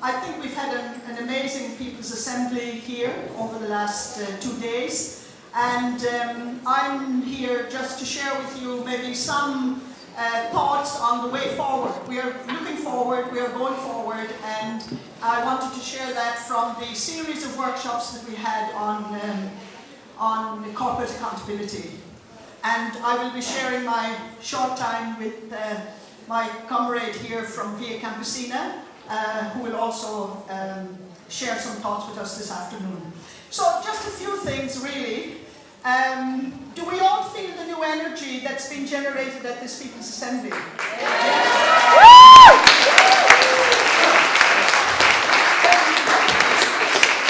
I think we've had an amazing People's Assembly here over the last 2 days, and I'm here just to share with you maybe some thoughts on the way forward. We are looking forward, we are going forward, and I wanted to share that from the series of workshops that we had on corporate accountability. And I will be sharing my short time with my comrade here from Via Campesina, who will also share some thoughts with us this afternoon. So just a few things really. Do we all feel the new energy that's been generated at this People's Assembly?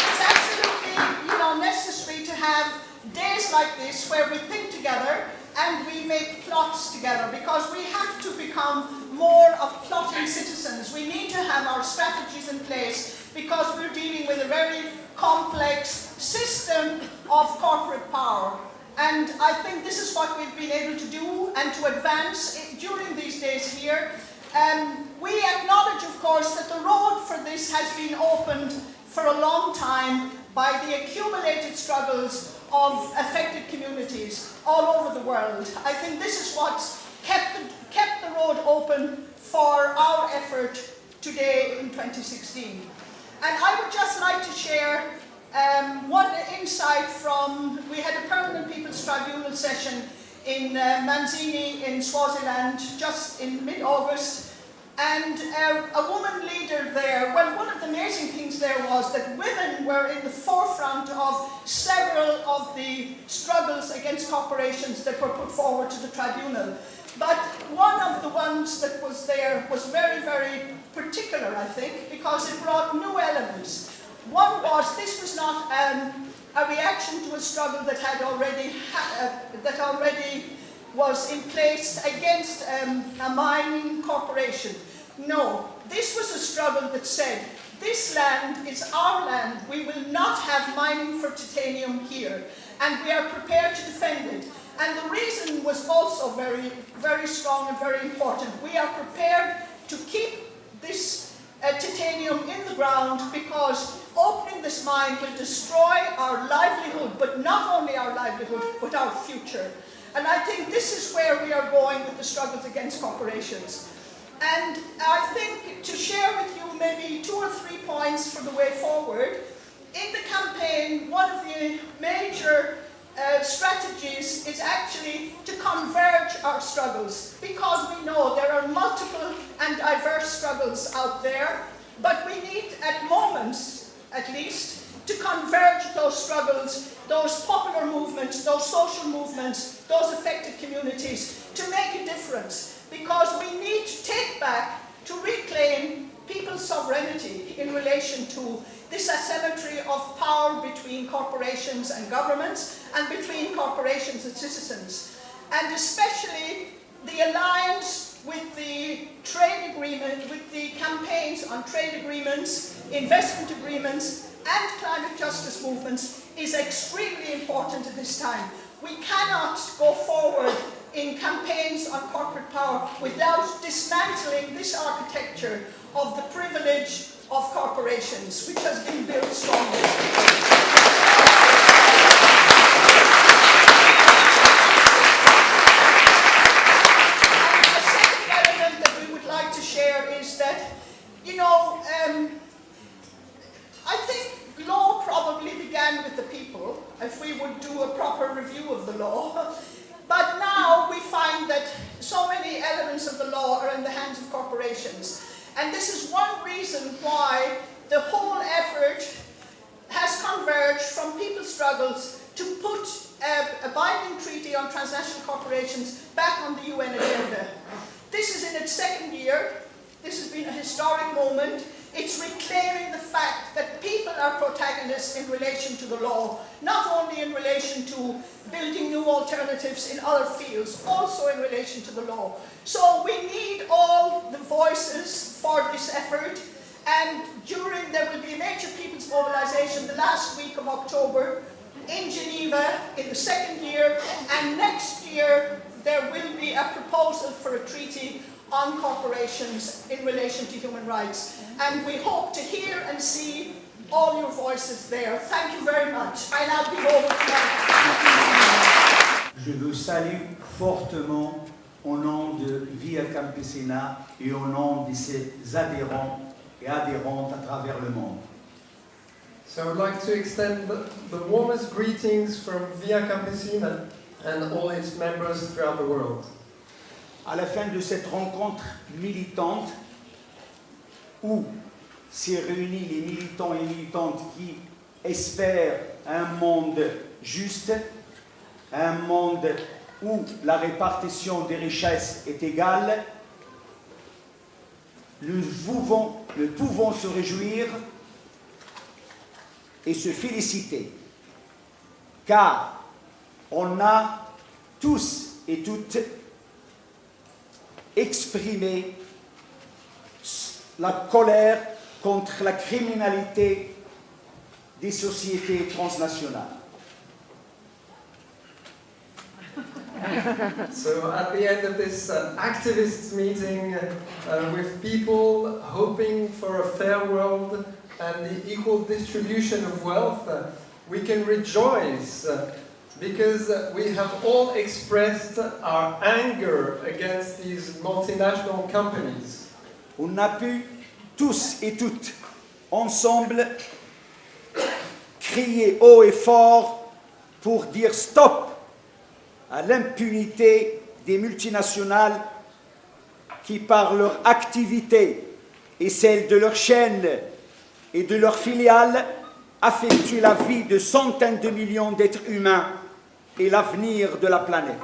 It's absolutely, necessary to have days like this where we think together and we make plots together, because we have to become more of plotting citizens. We need to have our strategies in place because we're dealing with a very complex system of corporate power. And I think this is what we've been able to do and to advance during these days here. We acknowledge, of course, that the road for this has been opened for a long time by the accumulated struggles of affected communities all over the world. I think this is what's kept the road open for our effort today in 2016. And I would just like to share one insight from, we had a permanent People's Tribunal session in Manzini in Swaziland just in mid-August, and a woman leader there. Well, one of the amazing things there was that women were in the forefront of several of the struggles against corporations that were put forward to the tribunal. But one of the ones that was there was very, very particular, I think, because it brought new elements. One was, this was not a reaction to a struggle that had already was in place against a mining corporation. No, this was a struggle that said, this land is our land, we will not have mining for titanium here, and we are prepared to defend it. And the reason was also very, very strong and very important. We are prepared to keep this titanium in the ground because opening this mine will destroy our livelihood, but not only our livelihood, but our future. And I think this is where we are going with the struggles against corporations. And I think to share with you maybe 2 or 3 points for the way forward, in the campaign, one of the major strategies is actually to converge our struggles, because we know there are multiple and diverse struggles out there, but we need at moments, at least, to converge those struggles, those popular movements, those social movements, those affected communities, to make a difference, because we need to take back, to reclaim people's sovereignty in relation to this asymmetry of power between corporations and governments, and between corporations and citizens. And especially the alliance with the trade agreement, with the campaigns on trade agreements, investment agreements, and climate justice movements is extremely important at this time. We cannot go forward in campaigns on corporate power without dismantling this architecture of the privilege of corporations, which has been built strongly. The second element that we would like to share is that, I think law probably began with the people, if we would do a proper review of the law. But now we find that so many elements of the law are in the hands of corporations. And this is one reason why the whole effort has converged from people's struggles to put a binding treaty on transnational corporations back on the UN agenda. This is in its second year. This has been a historic moment. It's reclaiming the fact that people are protagonists in relation to the law, not only in relation to building new alternatives in other fields, also in relation to the law. So we need all the voices for this effort, and there will be a major people's mobilization the last week of October in Geneva in the second year, and next year there will be a proposal for a treaty on corporations in relation to human rights. And we hope to hear and see all your voices there. Thank you very much. I now give over to my... Je vous salue fortement au nom de Via Campesina et au nom de ses adhérents et adhérentes à travers le monde. So I would like to extend the warmest greetings from Via Campesina and all its members throughout the world. À la fin de cette rencontre militante, où s'est réunis les militants et militantes qui espèrent un monde juste, un monde où la répartition des richesses est égale, nous pouvons se réjouir et se féliciter, car on a tous et toutes exprimé la colère contre la criminalité des sociétés transnationales. So at the end of this activists meeting with people hoping for a fair world and the equal distribution of wealth, we can rejoice because we have all expressed our anger against these multinational companies. On a pu tous et toutes ensemble crier haut et fort pour dire stop à l'impunité des multinationales qui, par leur activité et celle de leurs chaînes et de leurs filiales, affectuent la vie de centaines de millions d'êtres humains et l'avenir de la planète.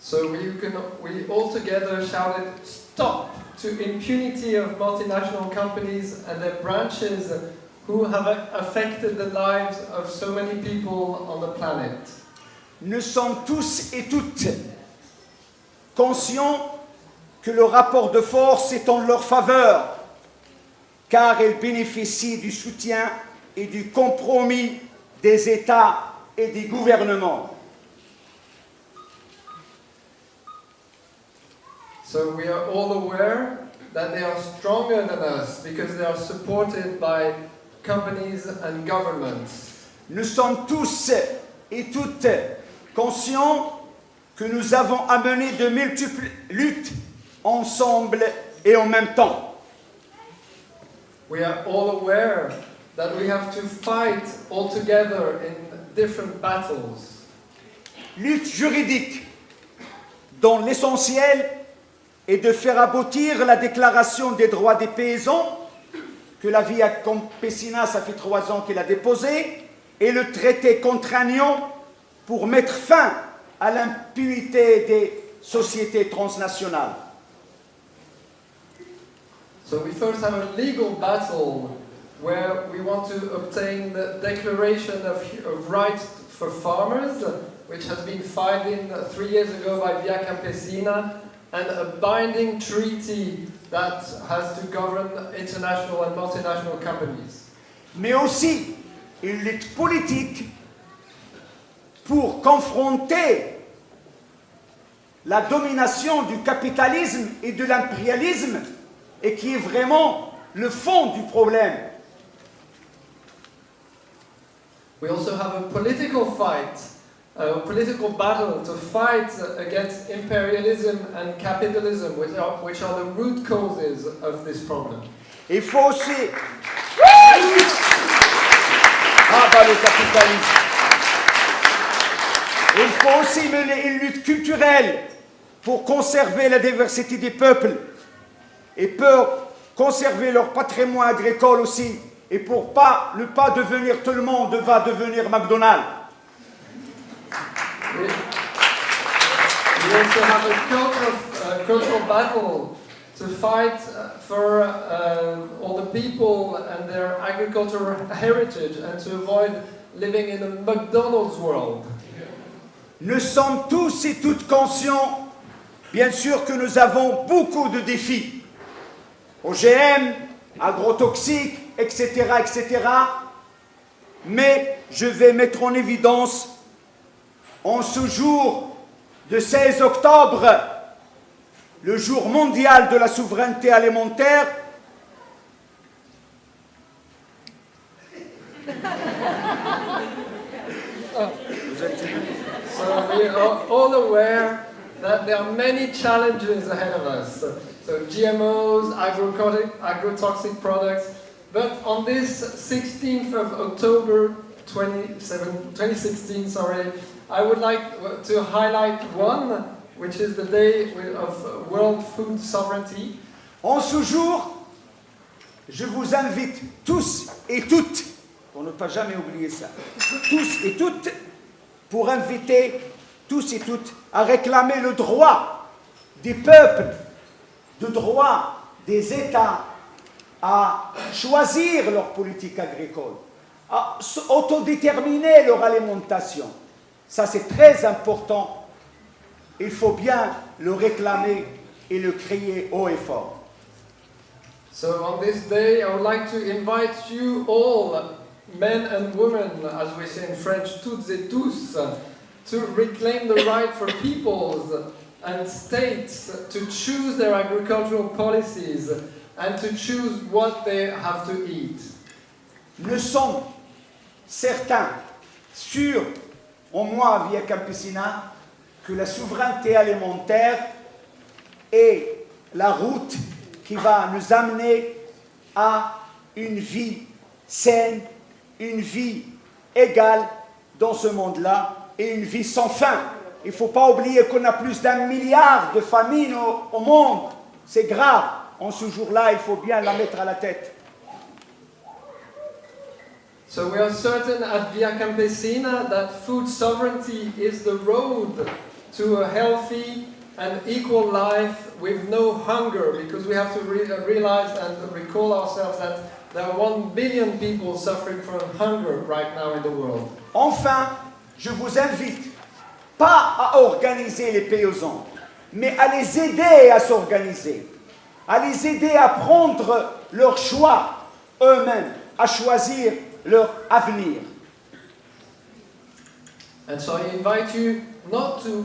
So we all together shouted stop to impunity of multinational companies and their branches who have affected the lives of so many people on the planet. Nous sommes tous et toutes conscients que le rapport de force est en leur faveur, car elles bénéficient du soutien et du compromis des États et des gouvernements. So we are all aware that they are stronger than us because they are supported by companies and governments. Nous sommes tous et toutes conscients que nous avons à mener de multiples luttes ensemble et en même temps. We are all aware that we have to fight all together in different battles. Lutte juridique, dont l'essentiel est de faire aboutir la déclaration des droits des paysans, que la Via Campesina, ça fait 3 ans qu'elle a déposé, et le traité contraignant pour mettre fin à l'impunité des sociétés transnationales. So we first have a legal battle where we want to obtain the Declaration of Rights for Farmers, which has been filed in 3 years ago by Via Campesina, and a binding treaty that has to govern international and multinational companies. Mais aussi une lutte politique pour confronter la domination du capitalisme et de l'impérialisme, et qui est vraiment le fond du problème. We also have a political fight, a political battle to fight against imperialism and capitalism, which are the root causes of this problem. Il faut aussi... Ah bah le capitalisme. Il faut aussi mener une lutte culturelle pour conserver la diversité des peuples et pour conserver leur patrimoine agricole aussi, et pour ne pas devenir, tout le monde va devenir McDonald's. We also have a cultural battle to fight for all the people and their agricultural heritage and to avoid living in a McDonald's world. Nous sommes tous et toutes conscients, bien sûr, que nous avons beaucoup de défis. OGM, agrotoxiques, etc., etc. Mais je vais mettre en évidence, en ce jour de 16 octobre le jour mondial de la souveraineté alimentaire, So we are all aware that there are many challenges ahead of us. So GMOs, agrotoxic products. But on this 16th of October 2016, I would like to highlight one, which is the Day of World Food Sovereignty. en ce jour, je vous invite tous et toutes, pour ne pas jamais oublier ça, tous et toutes, pour inviter tous et toutes à réclamer le droit des peuples, le droit des États à choisir leur politique agricole, à autodéterminer leur alimentation. Ça, c'est très important. Il faut bien le réclamer et le crier haut et fort. So on this day, I would like to invite you all, men and women, as we say in French, toutes et tous, to reclaim the right for peoples and states to choose their agricultural policies and to choose what they have to eat. Nous sommes certains, sûrs, au moins à Via Campesina, que la souveraineté alimentaire est la route qui va nous amener à une vie saine, une vie égale dans ce monde-là et une vie sans fin. Il ne faut pas oublier qu'on a plus d'1 milliard de famines au monde. C'est grave. En ce jour-là, il faut bien la mettre à la tête. So we are certain at Via Campesina that food sovereignty is the road to a healthy and equal life with no hunger, because we have to realize and recall ourselves that there are 1 billion people suffering from hunger right now in the world. Enfin, je vous invite pas à organiser les paysans, mais à les aider à s'organiser, à les aider à prendre leur choix eux-mêmes, à choisir leur avenir. And so I invite you not to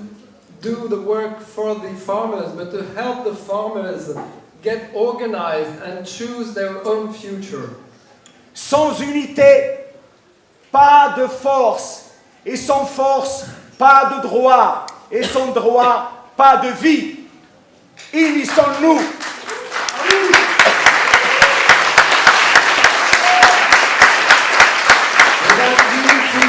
do the work for the farmers, but to help the farmers get organized and choose their own future. Sans unité, pas de force, et sans force, pas de droit, et sans droit, pas de vie. Unissons-nous. Without unity,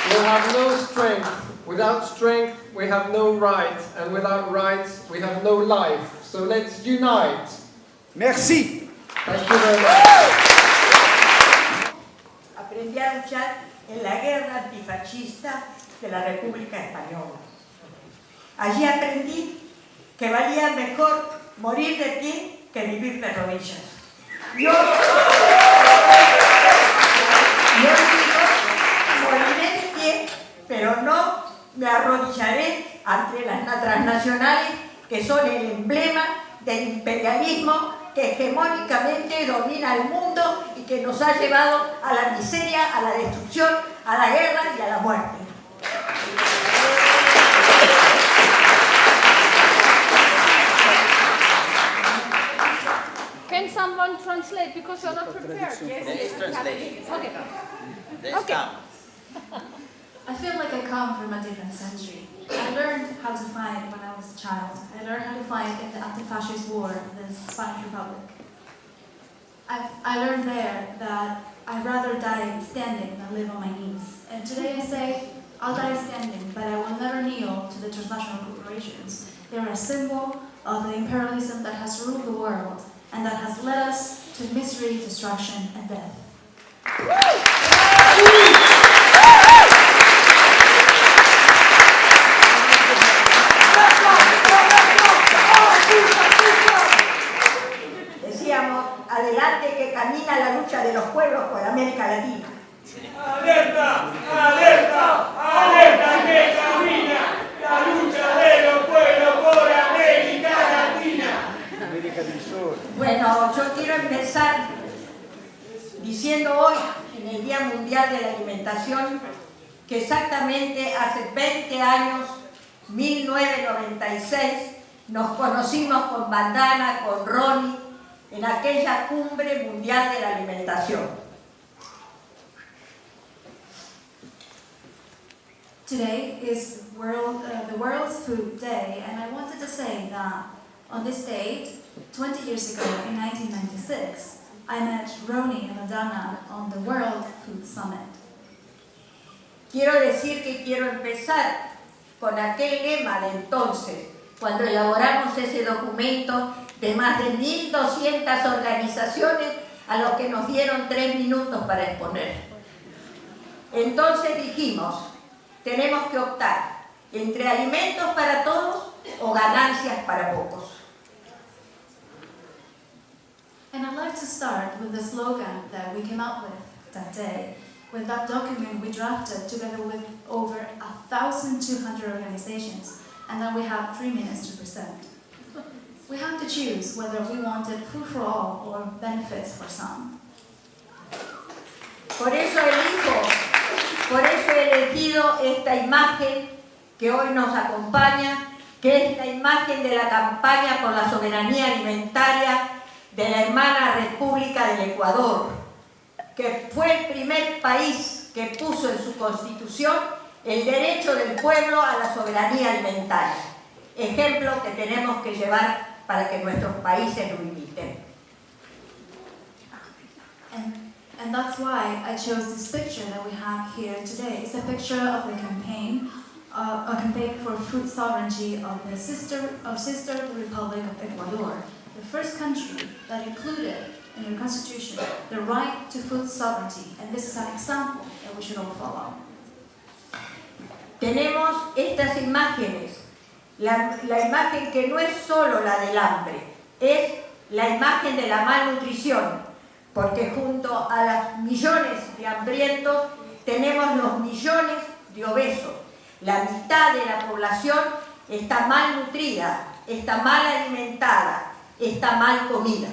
we have no strength. Without strength, we have no rights. And without rights, we have no life. So let's unite. Merci. Thank you very much. Aprendí a luchar en la guerra antifascista de la República Española. Allí aprendí que valía mejor morir de pie que vivir de rodillas. Yo digo, moriré de pie, pero no me arrodillaré ante las transnacionales que son el emblema del imperialismo que hegemónicamente domina el mundo y que nos ha llevado a la miseria, a la destrucción, a la guerra y a la muerte. Can someone translate because you're not prepared? Let's translate. Okay. Let's Okay. come. I feel like I come from a different century. I learned how to fight when I was a child. I learned how to fight in the anti-fascist war in the Spanish Republic. I learned there that I'd rather die standing than live on my knees. And today I say, I'll die standing, but I will never kneel to the transnational corporations. They are a symbol of the imperialism that has ruled the world and that has led us to misery, destruction, and death. Decíamos, adelante que camina la lucha de los pueblos por América Latina. ¡Alerta! ¡Alerta! ¡Alerta que camina la lucha de los pueblos por América Latina! Bueno, yo quiero empezar diciendo hoy, en el Día Mundial de la Alimentación, que exactamente hace 20 años, 1996, nos conocimos con Bandana, con Ronnie, en aquella cumbre mundial de la alimentación. Today is the World's Food Day, and I wanted to say that on this date, 20 years ago, in 1996, I met Ronnie and Madonna on the World Food Summit. Quiero decir que quiero empezar con aquel lema de entonces, cuando elaboramos ese documento de más de 1.200 organizaciones a los que nos dieron 3 minutos para exponer. Entonces dijimos, tenemos que optar entre alimentos para todos o ganancias para pocos. And I'd like to start with the slogan that we came up with that day, with that document we drafted together with over 1,200 organizations, and then we have 3 minutes to present. We had to choose whether we wanted food for all or benefits for some. Por eso he elegido esta imagen que hoy nos acompaña, que es la imagen de la campaña por la soberanía alimentaria de la hermana República del Ecuador, que fue el primer país que puso en su constitución el derecho del pueblo a la soberanía alimentaria. Ejemplo que tenemos que llevar para que nuestros países lo imiten. And that's why I chose this picture that we have here today. It's a picture of the campaign, a campaign for food sovereignty of the Sister Republic of Ecuador, the first country that included in their constitution the right to food sovereignty. And this is an example that we should all follow. Tenemos estas imágenes, la imagen que no es solo la del hambre, es la imagen de la malnutrición, porque junto a los millones de hambrientos tenemos los millones de obesos. La mitad de la población está malnutrida, está mal alimentada, está mal comida.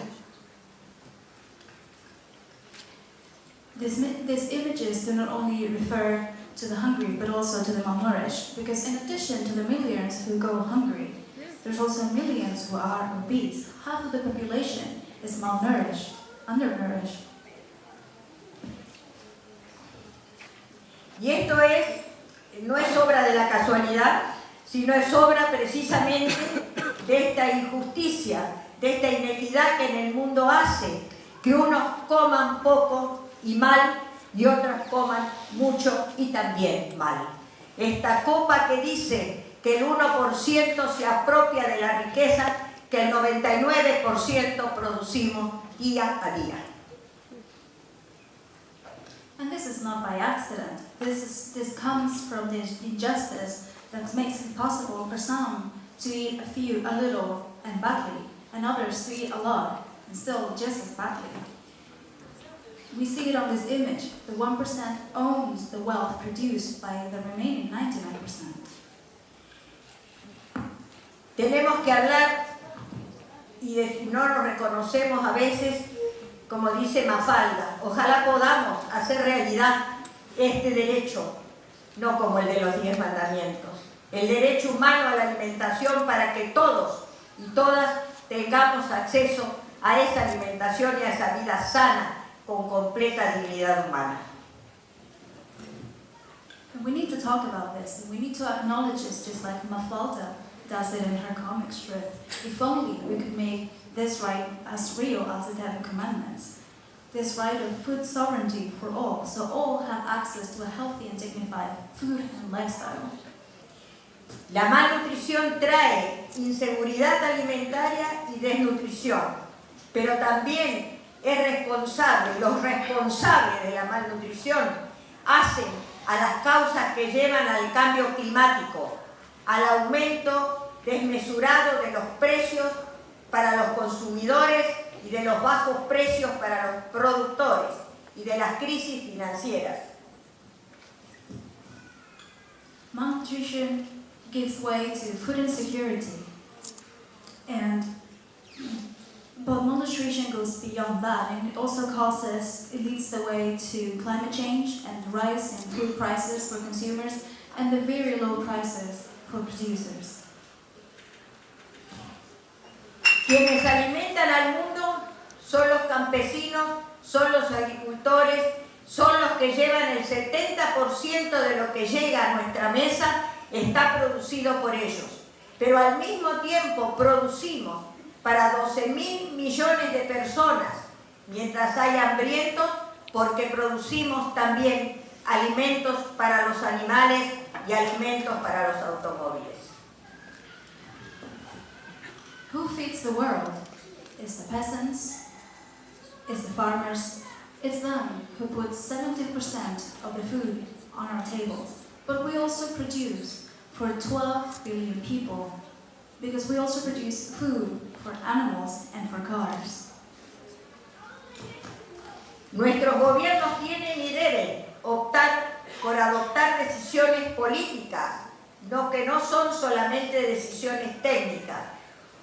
These images do not only refer to the hungry, but also to the malnourished, because in addition to the millions who go hungry, there's also millions who are obese. Half of the population is malnourished, undernourished. Y esto no es obra de la casualidad, sino es obra precisamente de esta injusticia, de esta inequidad que en el mundo hace que unos coman poco y mal y otros coman mucho y también mal. Esta copa que dice que el 1% se apropia de la riqueza que el 99% producimos día a día. And this is not by accident. This comes from the injustice that makes it possible for some to eat a little and badly, and others to eat a lot and still just as badly. We see it on this image. The 1% owns the wealth produced by the remaining 99%. Tenemos que hablar, y no nos reconocemos a veces, como dice Mafalda, ojalá podamos hacer realidad este derecho, no como el de los 10 mandamientos, el derecho humano a la alimentación para que todos y todas tengamos acceso a esa alimentación y a esa vida sana con completa dignidad humana. And we need to talk about this, and we need to acknowledge this just like Mafalda does it in her comic strip. If only we could make this right as real as the 10 Commandments. This right of food sovereignty for all, so all have access to a healthy and dignified food and lifestyle. La malnutrición trae inseguridad alimentaria y desnutrición, pero también los responsables de la malnutrición hacen a las causas que llevan al cambio climático, al aumento desmesurado de los precios para los consumidores y de los bajos precios para los productores y de las crisis financieras. Malnutrition gives way to food insecurity, but malnutrition goes beyond that, and it leads the way to climate change and the rise in food prices for consumers and the very low prices for producers. Quienes alimentan al mundo son los campesinos, son los agricultores, son los que llevan el 70% de lo que llega a nuestra mesa, está producido por ellos. Pero al mismo tiempo producimos para 12.000 millones de personas, mientras hay hambrientos, porque producimos también alimentos para los animales y alimentos para los automóviles. Who feeds the world? It's the peasants, it's the farmers, it's them who put 70% of the food on our tables. But we also produce for 12 billion people, because we also produce food for animals and for cars. Nuestros gobiernos tienen y deben optar por adoptar decisiones políticas, que no son solamente decisiones técnicas.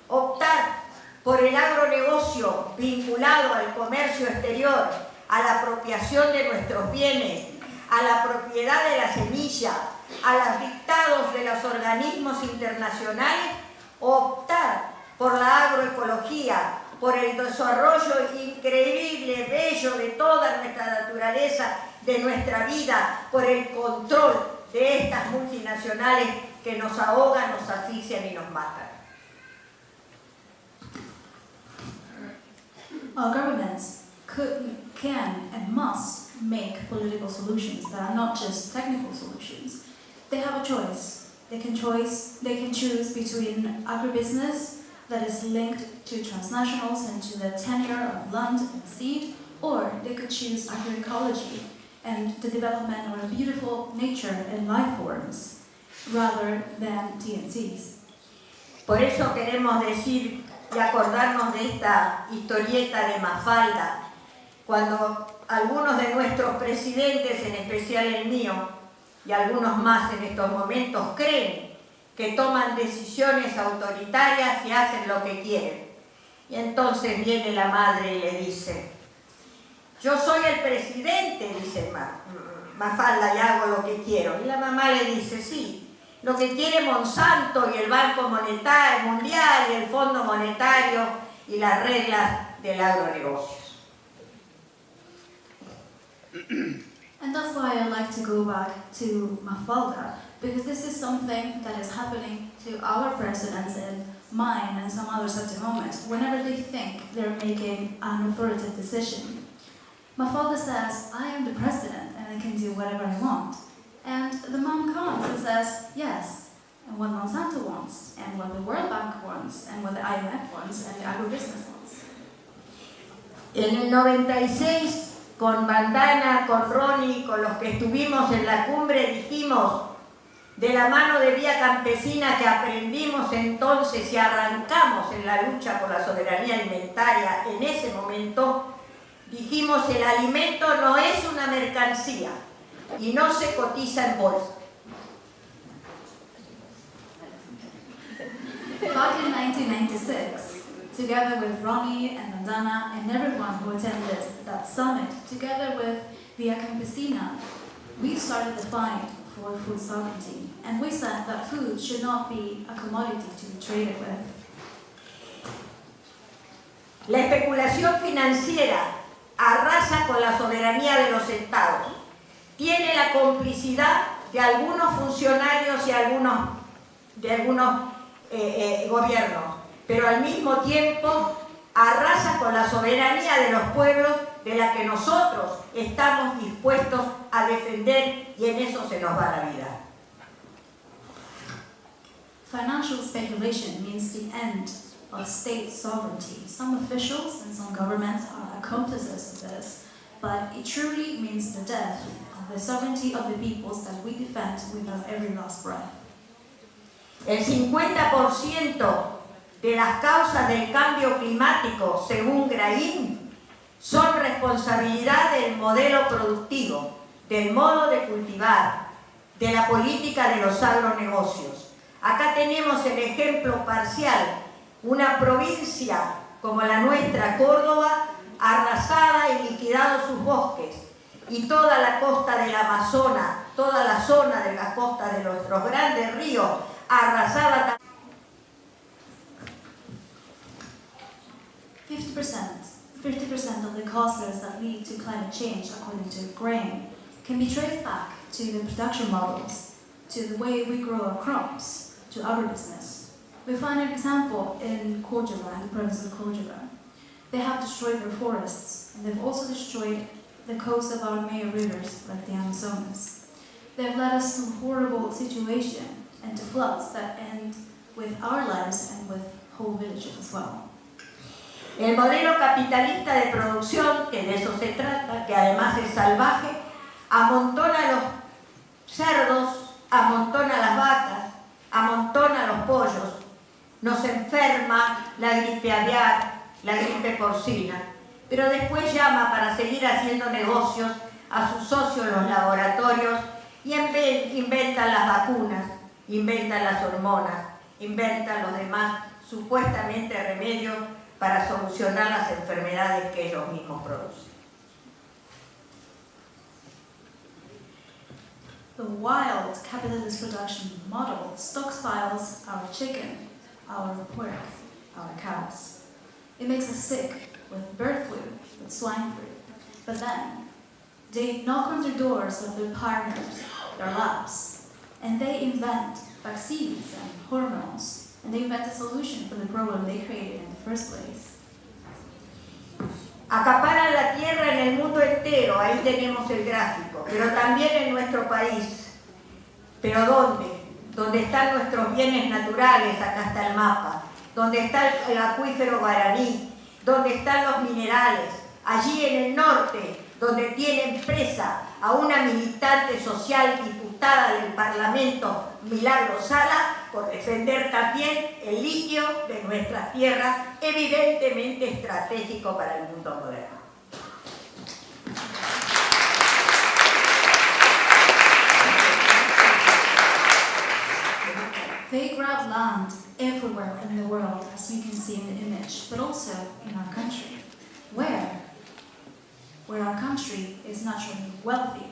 Optar por el agronegocio vinculado al comercio exterior, a la apropiación de nuestros bienes, a la propiedad de la semilla, a los dictados de los organismos internacionales, optar por la agroecología, por el desarrollo increíble, bello de toda nuestra naturaleza, de nuestra vida, por el control de estas multinacionales que nos ahogan, nos asfixian y nos matan. Our governments can and must make political solutions that are not just technical solutions. They have a choice. They can choose between agribusiness that is linked to transnationals and to the tenure of land and seed, or they could choose agroecology and the development of a beautiful nature and life forms, rather than TNCs. Por eso queremos decir y acordarnos de esta historieta de Mafalda, cuando algunos de nuestros presidentes, en especial el mío, y algunos más en estos momentos, creen que toman decisiones autoritarias y hacen lo que quieren. Y entonces viene la madre y le dice: yo soy el presidente, dice Mafalda, y hago lo que quiero. Y la mamá le dice: sí, lo que quiere Monsanto y el Banco Monetario Mundial y el Fondo Monetario y las reglas del agronegocio. And that's why I like to go back to Mafalda, because this is something that is happening to our presidents and mine and some others at the moment, whenever they think they're making an authoritative decision. Mafalda says, I am the president and I can do whatever I want. And the mom comes and says, yes, and what Monsanto wants, and what the World Bank wants, and what the IMF wants, and the agribusiness wants. En el 96, con Bandana, con Ronnie, con los que estuvimos en la cumbre, dijimos, de la mano de Vía Campesina que aprendimos entonces y arrancamos en la lucha por la soberanía alimentaria, en ese momento dijimos: el alimento no es una mercancía y no se cotiza en bolsa. Back in 1996, together with Ronnie and Bandana and everyone who attended that summit, together with Via Campesina, we started the fight for food sovereignty, and we said that food should not be a commodity to be traded with. La especulación financiera arrasa con la soberanía de los estados. Tiene la complicidad de algunos funcionarios y de algunos gobiernos, pero al mismo tiempo arrasa con la soberanía de los pueblos, de la que nosotros estamos dispuestos a defender, y en eso se nos va la vida. Financial speculation means the end of state sovereignty. Some officials and some governments are accomplices of this, but it truly means the death of the sovereignty of the peoples that we defend with our every last breath. El 50% de las causas del cambio climático, según Grain, son responsabilidad del modelo productivo, del modo de cultivar, de la política de los agronegocios. Acá tenemos el ejemplo parcial, una provincia como la nuestra, Córdoba, arrasada y liquidado sus bosques, y toda la costa del Amazonas, toda la zona de la costa de nuestros grandes ríos, arrasada también. 50% of the causes that lead to climate change, according to Grain, can be traced back to the production models, to the way we grow our crops, to agribusiness. We find an example in Córdoba, in the province of Córdoba. They have destroyed their forests, and they've also destroyed the coast of our major rivers, like the Amazonas. They've led us to a horrible situation and to floods that end with our lives and with whole villages as well. El modelo capitalista de producción, que de eso se trata, que además es salvaje, amontona los cerdos, amontona las vacas, amontona los pollos, nos enferma la gripe aviar, la gripe porcina, pero después llama para seguir haciendo negocios a sus socios los laboratorios y inventan las vacunas, inventan las hormonas, inventan los demás supuestamente remedios para solucionar las enfermedades que ellos mismos producen. The wild capitalist production model stockpiles our chicken, our pork, our cows. It makes us sick with bird flu, with swine flu. But then, they knock on the doors of their partners, their labs, and they invent vaccines and hormones, and they invent a solution for the problem they created in the first place. Acaparan la tierra en el mundo entero, ahí tenemos el gráfico, pero también en nuestro país. ¿Pero dónde? ¿Dónde están nuestros bienes naturales? Acá está el mapa. ¿Dónde está el acuífero Guaraní? ¿Dónde están los minerales? Allí en el norte, donde tienen presa a una militante social diputada del Parlamento, Milagro Sala, por defender también el litio de nuestras tierras, evidentemente estratégico para el mundo moderno. They grab land everywhere in the world, as you can see in the image, but also in our country. Where? Where our country is naturally wealthy,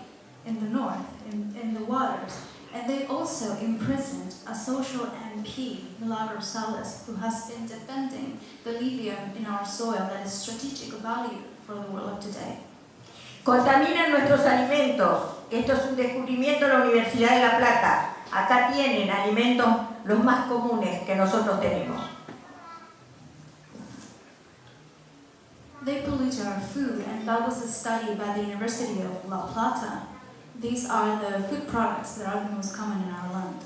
in the north, in the waters. And they also imprisoned a social MP, Milagro Salas, who has been defending the lithium in our soil that is strategic value for the world of today. Contaminan nuestros alimentos. Esto es un descubrimiento de la Universidad de La Plata. Acá tienen alimentos los más comunes que nosotros tenemos. They pollute our food, and that was a study by the University of La Plata. These are the food products that are the most common in our land.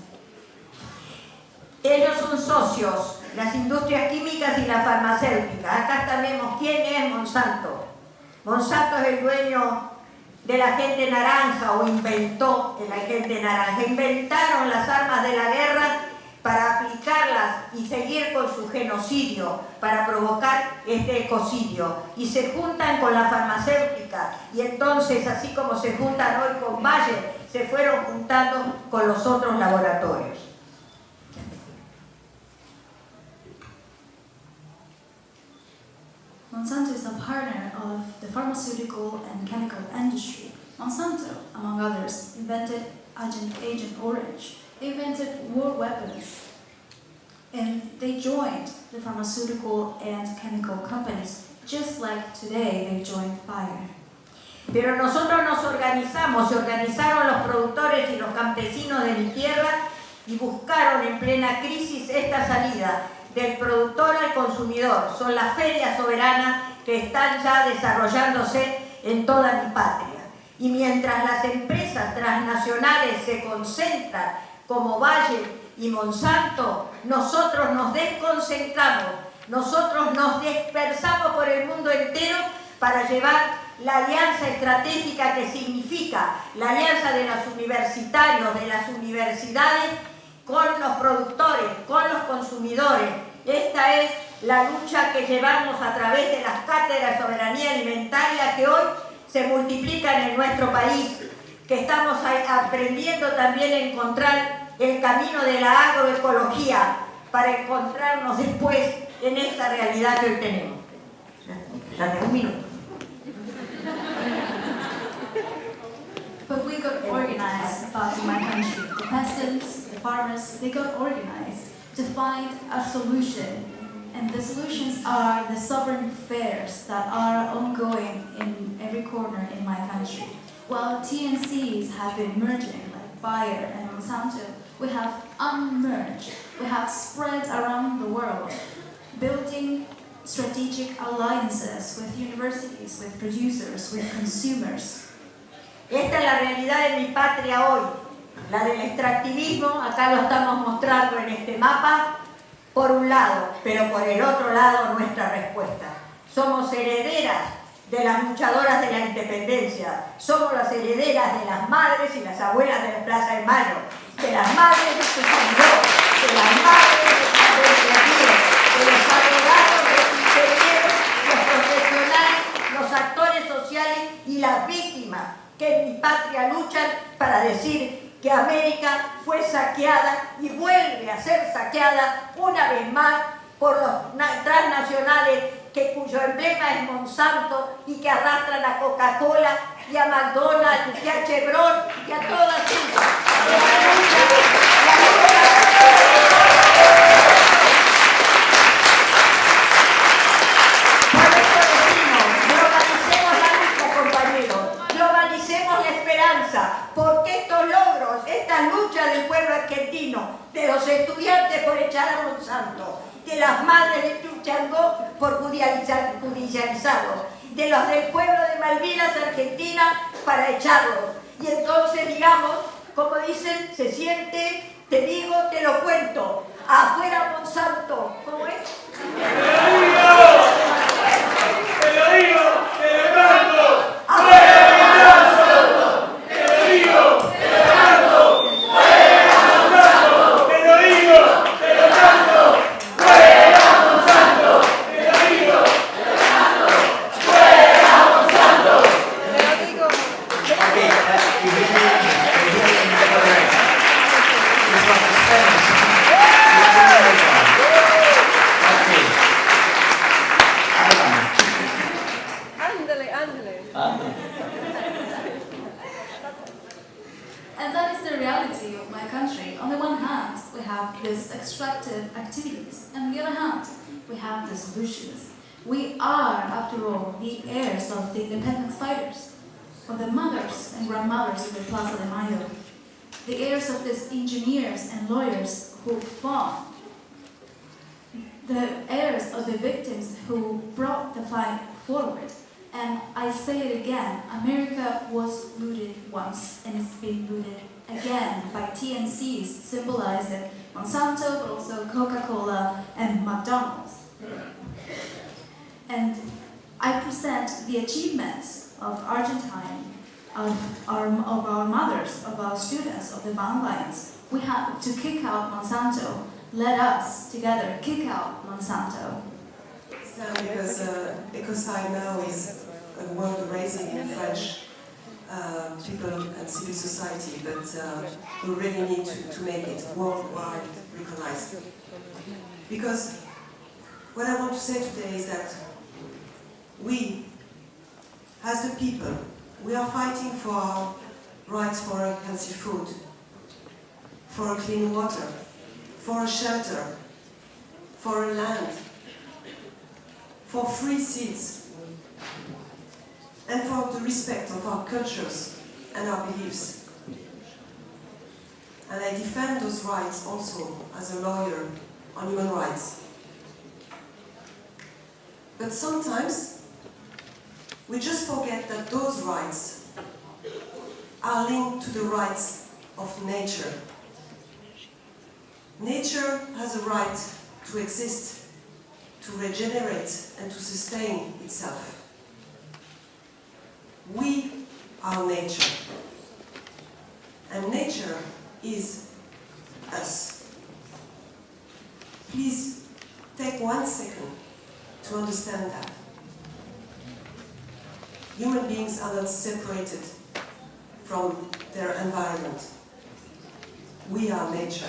Ellos son socios, las industrias químicas y las farmacéuticas. Acá tenemos quién es Monsanto. Monsanto es el dueño del agente naranja o inventó el agente naranja. Inventaron las armas de la guerra para aplicarlas y seguir con su genocidio, para provocar este ecocidio. Y se juntan con la farmacéutica. Y entonces, así como se juntan hoy con Bayer, se fueron juntando con los otros laboratorios. Monsanto is a partner of the pharmaceutical and chemical industry. Monsanto, among others, invented Agent Orange. They invented war weapons. And they joined the pharmaceutical and chemical companies, just like today they joined Bayer. Pero nosotros nos organizamos, se organizaron los productores y los campesinos de mi tierra y buscaron en plena crisis esta salida del productor al consumidor. Son las ferias soberanas que están ya desarrollándose en toda mi patria. Y mientras las empresas transnacionales se concentran como Bayer y Monsanto, nosotros nos desconcentramos, nosotros nos dispersamos por el mundo entero para llevar la alianza estratégica que significa la alianza de los universitarios, de las universidades, con los productores, con los consumidores. Esta es la lucha que llevamos a través de las cátedras de soberanía alimentaria que hoy se multiplican en nuestro país, que estamos aprendiendo también a encontrar el camino de la agroecología para encontrarnos después en esta realidad que hoy tenemos. Dame un minuto. But we got organized back in my country. The peasants, the farmers, they got organized to find a solution. And And the solutions are the sovereign fairs that are ongoing in every corner in my country. While TNCs have been merging, like Bayer and Monsanto, we have unmerged. We have spread around the world, building strategic alliances with universities, with producers, with consumers. Esta es la realidad de mi patria hoy, la del extractivismo, acá lo estamos mostrando en este mapa, por un lado, pero por el otro lado nuestra respuesta. Somos herederas de las luchadoras de la independencia, somos las herederas de las madres y las abuelas de la Plaza de Mayo, de las madres de Tucumán, de las madres de los abogados, de los ingenieros, los profesionales, los actores sociales y las víctimas que en mi patria luchan para decir que América fue saqueada y vuelve a ser saqueada una vez más por los transnacionales cuyo emblema es Monsanto y que arrastran a Coca-Cola y a McDonald's y a Chevron y a todas porque estos logros, estas luchas del pueblo argentino, de los estudiantes por echar a Monsanto, de las madres de Truchangó por judicializarlos, de los del pueblo de Malvinas, Argentina, para echarlos. Y entonces, digamos, como dicen, se siente, te digo, te lo cuento, afuera Monsanto, ¿cómo es? ¡Te lo digo! ¡Te lo canto! And that is the reality of my country. On the one hand, we have these extractive activities, and on the other hand, we have the solutions. We are, after all, the heirs of the independence fighters, of the mothers and grandmothers of the Plaza de Mayo, the heirs of these engineers and lawyers who fought, the heirs of the victims who brought the fight forward. And I say it again, America was looted once, and it's been looted again by TNCs, symbolized in Monsanto, but also Coca-Cola and McDonald's. And I present the achievements of Argentine, of our mothers, of our students, of the Band Lions. We had to kick out Monsanto. Let us together kick out Monsanto. Because Ecocide now is a word raising in French people and civil society, but we really need to make it worldwide recognized. Because what I want to say today is that we, as the people, we are fighting for our rights for a healthy food, for a clean water, for a shelter, for a land, for free seeds, and for the respect of our cultures and our beliefs. And I defend those rights also as a lawyer on human rights. But sometimes we just forget that those rights are linked to the rights of nature. Nature has a right to exist, to regenerate and to sustain itself. We are nature, and nature is us. Please take 1 second to understand that. Human beings are not separated from their environment. We are nature.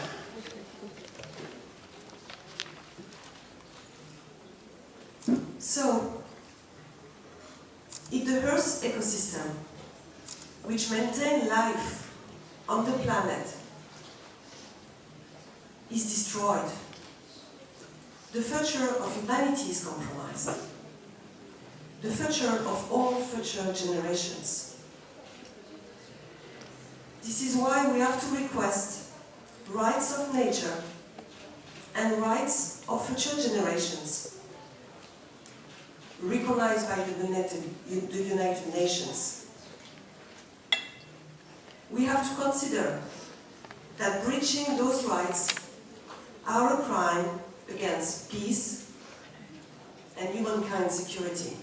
So, if the Earth's ecosystem, which maintains life on the planet, is destroyed, the future of humanity is compromised. The future of all future generations. This is why we have to request rights of nature and rights of future generations recognized by the United Nations. We have to consider that breaching those rights are a crime against peace and humankind's security.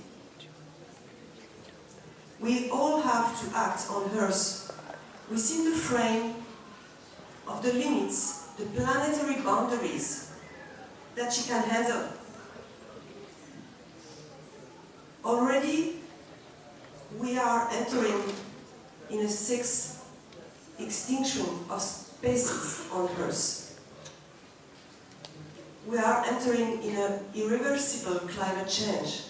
We all have to act on Earth within the frame of the limits, the planetary boundaries that she can handle. Already, we are entering in a sixth extinction of species on Earth. We are entering in an irreversible climate change.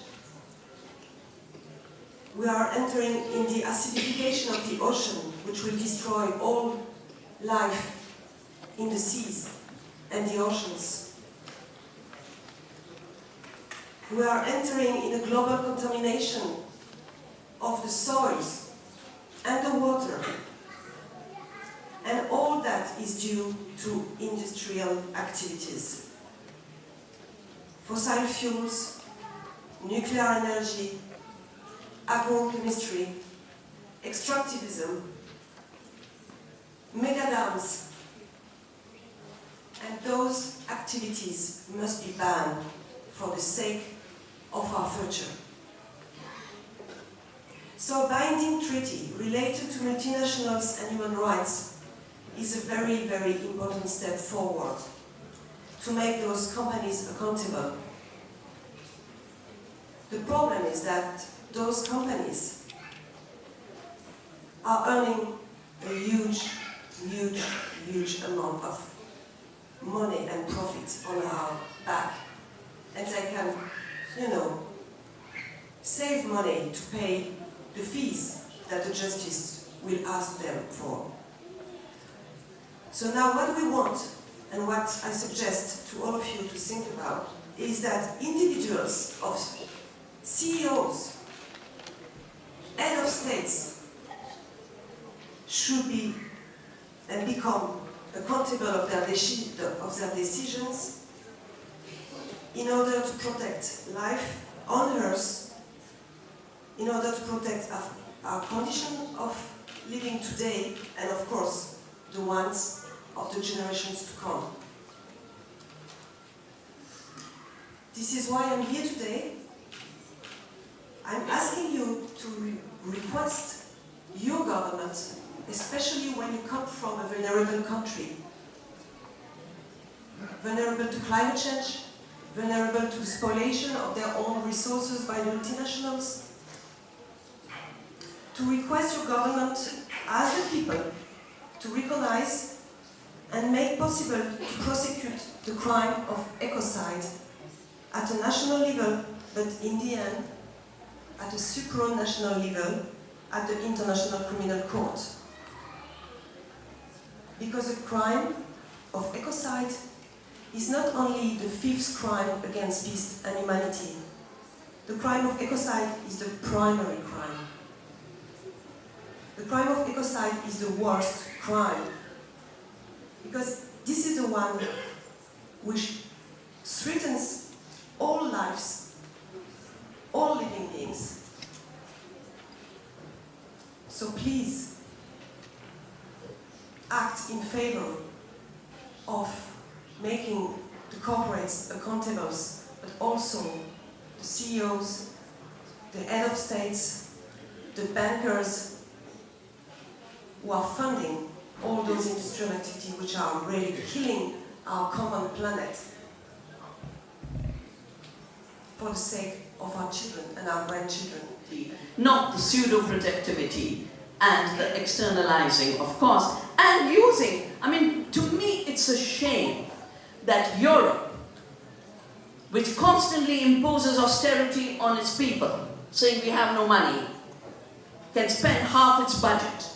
We are entering in the acidification of the ocean, which will destroy all life in the seas and the oceans. We are entering in a global contamination of the soils and the water. And all that is due to industrial activities. Fossil fuels, nuclear energy, agrochemistry, extractivism, megadams, and those activities must be banned for the sake of our future. So a binding treaty related to multinationals and human rights is a very, very important step forward to make those companies accountable. The problem is that those companies are earning a huge, huge, huge amount of money and profit on our back. And they can, save money to pay the fees that the justice will ask them for. So now what we want, and what I suggest to all of you to think about, is that individuals of CEOs, head of states, should be and become accountable of their decisions in order to protect life on Earth, in order to protect our condition of living today, and of course, the ones of the generations to come. This is why I'm here today. I'm asking you to request your government, especially when you come from a vulnerable country, vulnerable to climate change, vulnerable to the spoliation of their own resources by the multinationals, to request your government, as the people, to recognize and make possible to prosecute the crime of ecocide at a national level, but in the end, at a supranational level, at the International Criminal Court. Because the crime of ecocide is not only the fifth crime against peace and humanity. The crime of ecocide is the primary crime. The crime of ecocide is the worst crime. Because this is the one which threatens all lives, all living beings. So please, act in favor of making the corporates accountable, but also the CEOs, the head of states, the bankers who are funding all those industrial activities which are really killing our common planet for the sake of our children and our grandchildren. Not the pseudo-protectivity and the externalizing, of course, and using, to me it's a shame that Europe, which constantly imposes austerity on its people, saying we have no money, can spend half its budget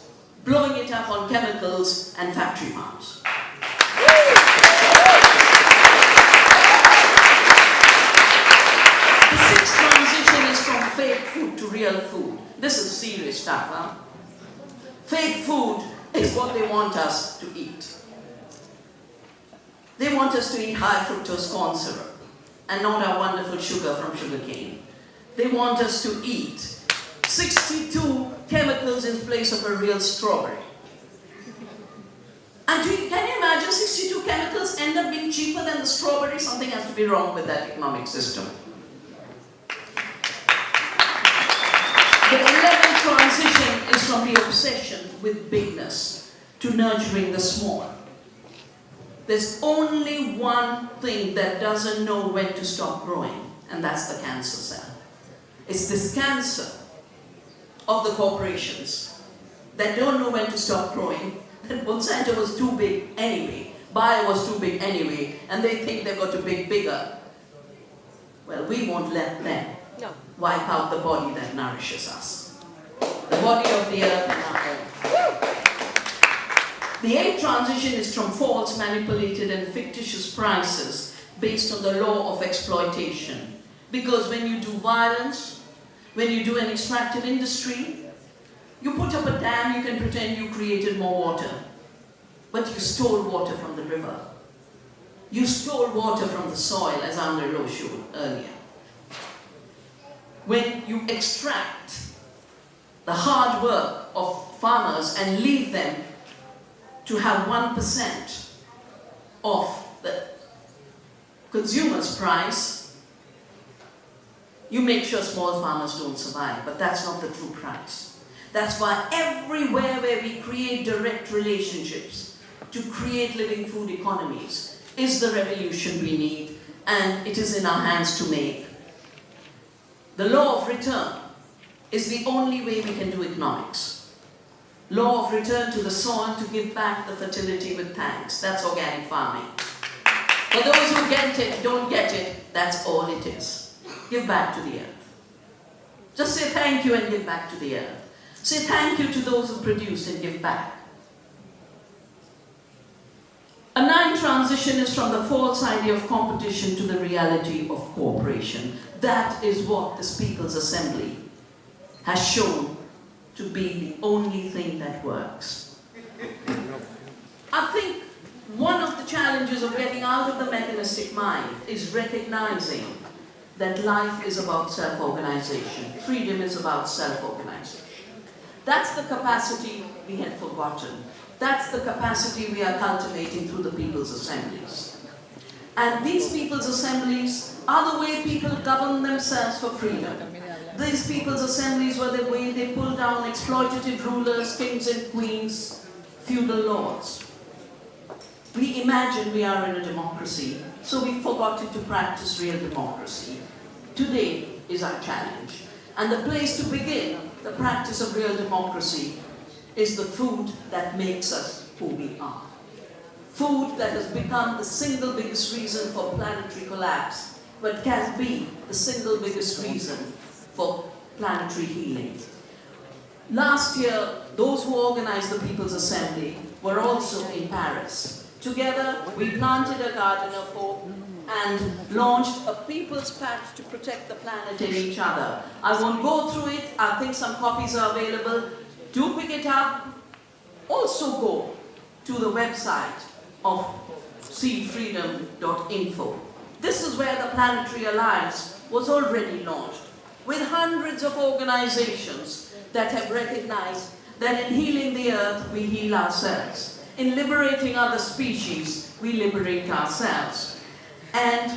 blowing it up on chemicals and factory farms. food to real food. This is serious stuff, huh? Fake food is what they want us to eat. They want us to eat high fructose corn syrup and not our wonderful sugar from sugarcane. They want us to eat 62 chemicals in place of a real strawberry. And can you imagine 62 chemicals end up being cheaper than the strawberry? Something has to be wrong with that economic system. The 11th transition is from the obsession with bigness to nurturing the small. There's only one thing that doesn't know when to stop growing, and that's the cancer cell. It's this cancer of the corporations that don't know when to stop growing. That Monsanto was too big anyway, Bayer was too big anyway, and they think they've got to be bigger. Well, we won't let them wipe out the body that nourishes us. The body of the earth and our own. The 8th transition is from false, manipulated and fictitious prices based on the law of exploitation. Because when you do violence, when you do an extractive industry, you put up a dam, you can pretend you created more water. But you stole water from the river. You stole water from the soil, as André showed earlier. When you extract the hard work of farmers and leave them to have 1% of the consumer's price, you make sure small farmers don't survive, but that's not the true price. That's why everywhere where we create direct relationships to create living food economies is the revolution we need, and it is in our hands to make. The law of return is the only way we can do economics. Law of return to the soil to give back the fertility with thanks. That's organic farming. For those who get it, don't get it, that's all it is. Give back to the earth. Just say thank you and give back to the earth. Say thank you to those who produce and give back. A 9th transition is from the false idea of competition to the reality of cooperation. That is what this People's Assembly has shown to be the only thing that works. I think one of the challenges of getting out of the mechanistic mind is recognizing that life is about self-organization. Freedom is about self-organization. That's the capacity we had forgotten. That's the capacity we are cultivating through the People's Assemblies. And these People's Assemblies are the way people govern themselves for freedom. These People's Assemblies were the way they pulled down exploitative rulers, kings and queens, feudal lords. We imagine we are in a democracy, so we've forgotten to practice real democracy. Today is our challenge. And the place to begin the practice of real democracy is the food that makes us who we are. Food that has become the single biggest reason for planetary collapse, but can be the single biggest reason for planetary healing. Last year, those who organized the People's Assembly were also in Paris. Together, we planted a garden of hope and launched a People's Pact to protect the planet and each other. I won't go through it. I think some copies are available. Do pick it up. Also go to the website of seedfreedom.info. This is where the Planetary Alliance was already launched, with hundreds of organizations that have recognized that in healing the earth, we heal ourselves. In liberating other species, we liberate ourselves. And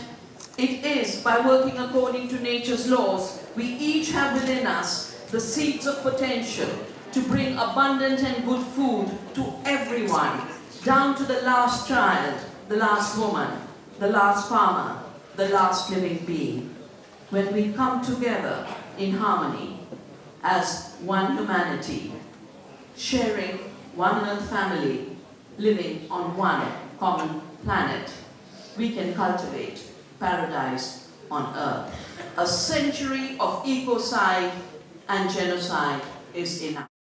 it is by working according to nature's laws, we each have within us the seeds of potential to bring abundant and good food to everyone, down to the last child, the last woman, the last farmer, the last living being. When we come together in harmony as one humanity, sharing one earth family, living on one common planet, we can cultivate paradise on earth. A century of ecocide and genocide is enough.